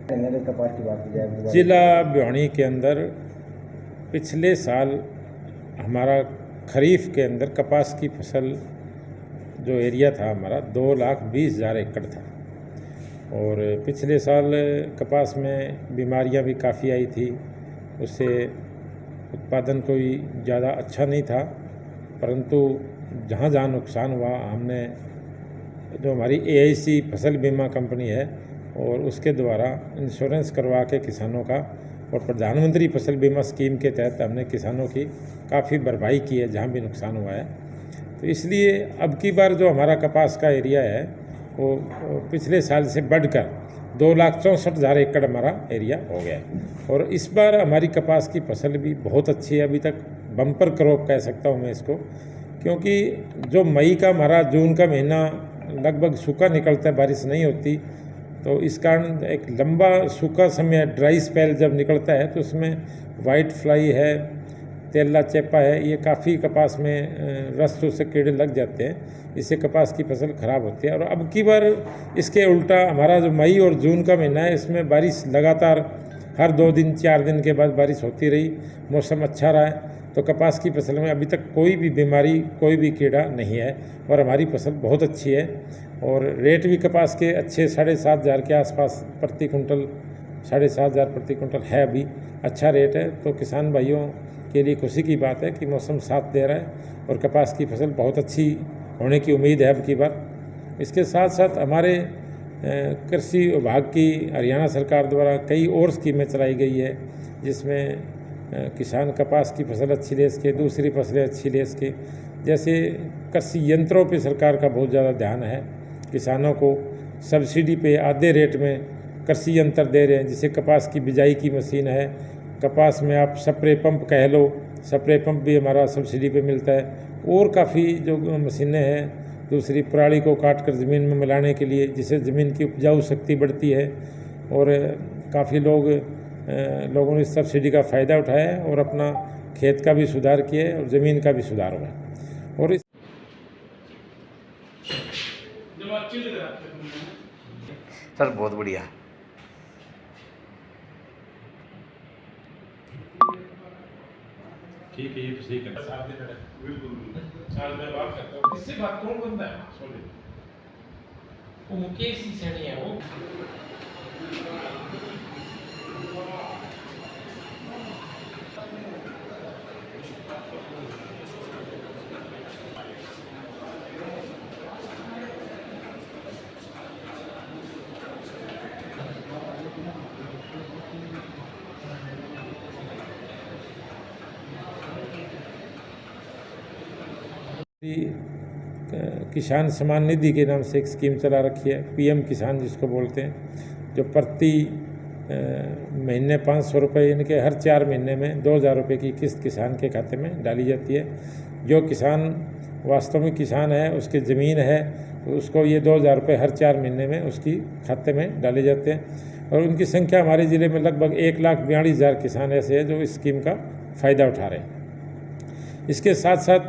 कपास की बात की जाए, जिला भिवानी के अंदर पिछले साल हमारा खरीफ के अंदर कपास की फसल जो एरिया था हमारा 2,20,000 एकड़ था। और पिछले साल कपास में बीमारियां भी काफ़ी आई थी, उससे उत्पादन कोई ज़्यादा अच्छा नहीं था। परंतु जहाँ जहाँ नुकसान हुआ, हमने जो हमारी AIC फसल बीमा कंपनी है और उसके द्वारा इंश्योरेंस करवा के किसानों का, और प्रधानमंत्री फसल बीमा स्कीम के तहत हमने किसानों की काफ़ी भरपाई की है जहाँ भी नुकसान हुआ है। तो इसलिए अब की बार जो हमारा कपास का एरिया है वो पिछले साल से बढ़कर 2,64,000 एकड़ हमारा एरिया हो गया है। और इस बार हमारी कपास की फसल भी बहुत अच्छी है, अभी तक बम्पर क्रॉप कह सकता हूँ मैं इसको, क्योंकि जो मई का हमारा जून का महीना लगभग सूखा निकलता है, बारिश नहीं होती, तो इस कारण एक लंबा सूखा समय ड्राई स्पेल जब निकलता है तो उसमें वाइट फ्लाई है, तेला चेपा है, ये काफ़ी कपास में रस से कीड़े लग जाते हैं, इससे कपास की फसल ख़राब होती है। और अब की बार इसके उल्टा हमारा जो मई और जून का महीना है, इसमें बारिश लगातार हर 2 दिन 4 दिन के बाद बारिश होती रही, मौसम अच्छा रहा है, तो कपास की फसल में अभी तक कोई भी बीमारी, कोई भी कीड़ा नहीं है और हमारी फसल बहुत अच्छी है। और रेट भी कपास के अच्छे 7,500 के आसपास प्रति कुंटल, 7,500 प्रति कुंटल है, अभी अच्छा रेट है। तो किसान भाइयों के लिए खुशी की बात है कि मौसम साथ दे रहा है और कपास की फसल बहुत अच्छी होने की उम्मीद है अब की बार। इसके साथ साथ हमारे कृषि विभाग की हरियाणा सरकार द्वारा कई और स्कीमें चलाई गई है, जिसमें किसान कपास की फसल अच्छी ले सके, दूसरी फसलें अच्छी ले सके। जैसे कृषि यंत्रों पे सरकार का बहुत ज़्यादा ध्यान है, किसानों को सब्सिडी पे आधे रेट में कृषि यंत्र दे रहे हैं, जिसे कपास की बिजाई की मशीन है, कपास में आप स्प्रे पंप कह लो, स्प्रे पंप भी हमारा सब्सिडी पे मिलता है। और काफ़ी जो मशीनें हैं, दूसरी पराली को काट कर ज़मीन में मिलाने के लिए, जिससे ज़मीन की उपजाऊ शक्ति बढ़ती है। और काफ़ी लोगों ने इस सब्सिडी का फ़ायदा उठाया है और अपना खेत का भी सुधार किया है और ज़मीन का भी सुधार हुआ है। और सर बहुत बढ़िया। ठीक है, ये तो सही कर मैं बात करता हूँ, इससे बात कौन बनता है? सॉरी, वो मुकेश ही सैनी है वो। किसान सम्मान निधि के नाम से एक स्कीम चला रखी है, PM किसान जिसको बोलते हैं, जो प्रति महीने 500 रुपये, इनके हर 4 महीने में 2,000 रुपये की किस्त किसान के खाते में डाली जाती है। जो किसान वास्तव में किसान है, उसकी ज़मीन है, उसको ये 2,000 रुपये हर 4 महीने में उसकी खाते में डाले जाते हैं। और उनकी संख्या हमारे ज़िले में लगभग 1,42,000 किसान ऐसे हैं जो इस स्कीम का फ़ायदा उठा रहे हैं। इसके साथ साथ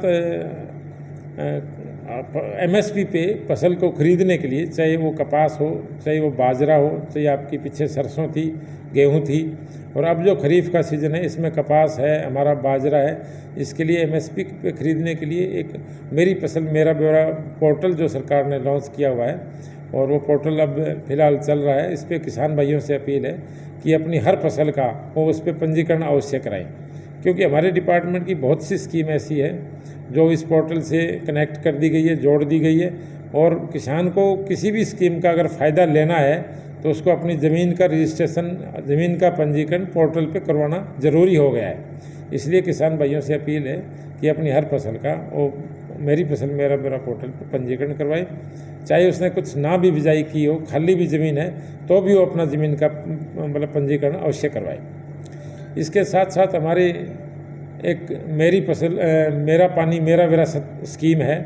MSP पे फसल को खरीदने के लिए, चाहे वो कपास हो, चाहे वो बाजरा हो, चाहे आपकी पीछे सरसों थी, गेहूं थी, और अब जो खरीफ का सीज़न है इसमें कपास है, हमारा बाजरा है, इसके लिए MSP पे खरीदने के लिए एक मेरी फसल मेरा ब्यौरा पोर्टल जो सरकार ने लॉन्च किया हुआ है, और वो पोर्टल अब फ़िलहाल चल रहा है। इस पर किसान भाइयों से अपील है कि अपनी हर फसल का वो उस पर पंजीकरण अवश्य कराएँ, क्योंकि हमारे डिपार्टमेंट की बहुत सी स्कीम ऐसी है जो इस पोर्टल से कनेक्ट कर दी गई है, जोड़ दी गई है। और किसान को किसी भी स्कीम का अगर फ़ायदा लेना है तो उसको अपनी ज़मीन का रजिस्ट्रेशन, ज़मीन का पंजीकरण पोर्टल पे करवाना ज़रूरी हो गया है। इसलिए किसान भाइयों से अपील है कि अपनी हर फसल का वो मेरी फसल मेरा ब्यौरा पोर्टल पर पंजीकरण करवाए, चाहे उसने कुछ ना भी बिजाई की हो, खाली भी ज़मीन है तो भी वो अपना ज़मीन का मतलब पंजीकरण अवश्य करवाए। इसके साथ साथ हमारे एक मेरी फसल मेरा पानी मेरा विरासत स्कीम है,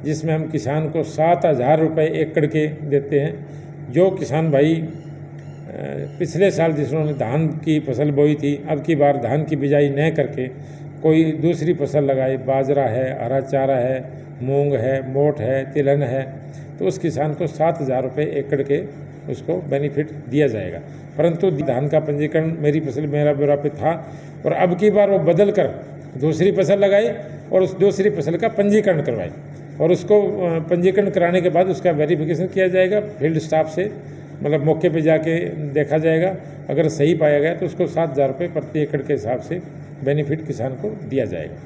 जिसमें हम किसान को 7,000 रुपये एकड़ के देते हैं। जो किसान भाई पिछले साल जिन्होंने धान की फसल बोई थी, अब की बार धान की बिजाई न करके कोई दूसरी फसल लगाए, बाजरा है, हरा चारा है, मूंग है, मोठ है, तिलहन है, तो उस किसान को 7,000 रुपये एकड़ के उसको बेनिफिट दिया जाएगा। परंतु धान का पंजीकरण मेरी फसल मेरा ब्यौरा पे था और अब की बार वो बदल कर दूसरी फसल लगाई और उस दूसरी फसल का पंजीकरण करवाई और उसको पंजीकरण कराने के बाद उसका वेरिफिकेशन किया जाएगा फील्ड स्टाफ से, मतलब मौके पे जाके देखा जाएगा। अगर सही पाया गया तो उसको 7,000 रुपये प्रति एकड़ के हिसाब से बेनिफिट किसान को दिया जाएगा।